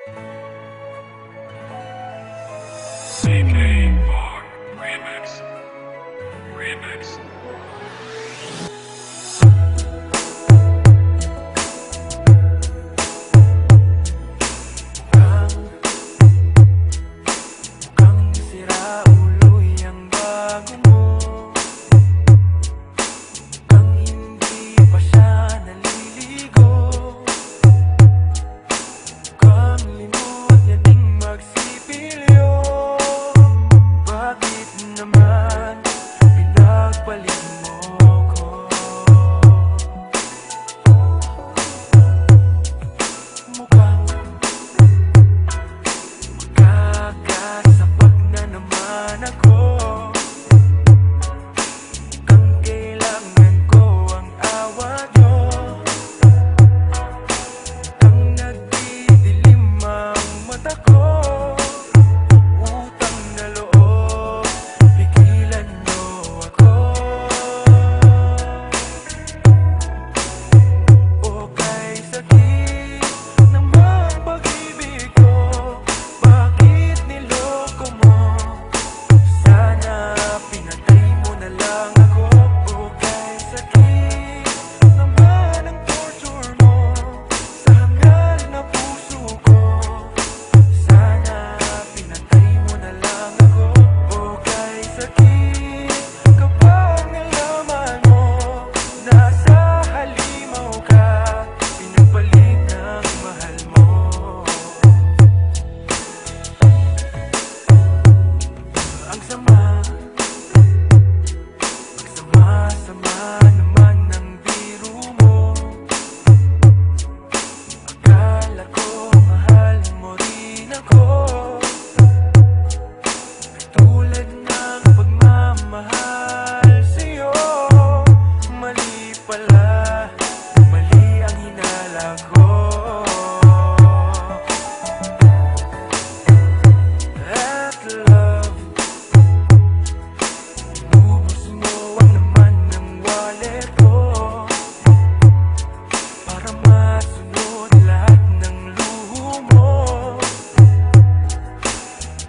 CK Park Remix. Mukhang sira ulo'y ang bago mo. Mukhang hindi pa siya naliligo. Mukhang limot niya ding magsipilyo. Bakit naman pinagpalit mo ko? Mukhang kakasapak na naman ako. Mukhang kailangan ko ang awa nyo. Mukhang nagdidilim ang mata ko. Utang na loob, pigilan nyo ako. O kay sakit ng mga pag-ibig ko, bakit niloko mo? Sana pinatay mo na lang ako. O kay sakit naman ang torture mo sa hangal na puso ko. Sana pinatay mo na lang ako. O kay sakit kapag nalaman mo nasa halimaw ka, pinagpalit ng mahal mo. Ang sama naman ng biro mo. Akala ko mahal mo rin ako. Katulad ng pagmamahal sa'yo. Mali pala, mali ang hinala ko. At love, inubos mo ang laman ng wallet ko para masunod lahat ng luho mo.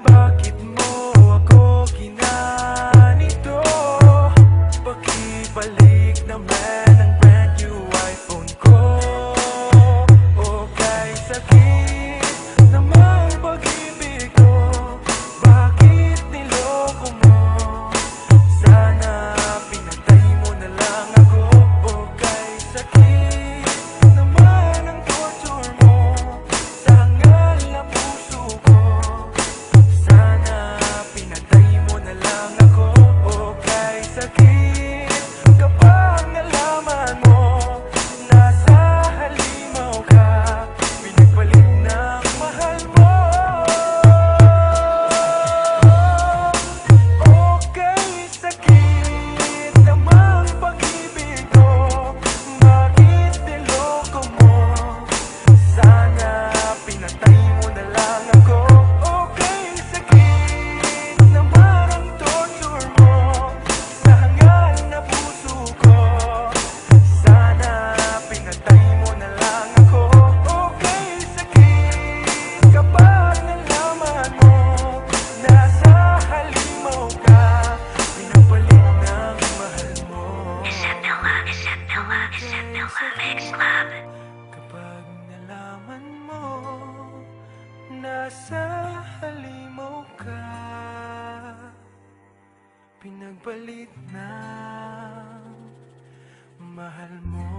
Bakit mo ako ginanito? Pakibalik naman ang brand new iPhone ko. O kay sakit naman pag-ibig ko, bakit niloko mo? Sana pinatay mo na lang ako. O kay sakit naman ang torture mo sa hangal na puso ko. Sana pinatay mo na lang ako. O kay sakit kapag nalaman mo nasa halimaw ka, pinagpalit ng mahal mo. O kay sakit namang pag-ibig ko, bakit niloko mo? Sana pinatay mo na lang ako. O kay sakit naman ang torture mo sa hangal na puso ko. Sana pinatay mo na lang ako. O kay sakit kapag nalaman mo nasa halimaw ka, pinagpalit ng mahal mo. Mix Club. Kapag nalaman mo nasa halimaw ka, pinagpalit ng mahal mo.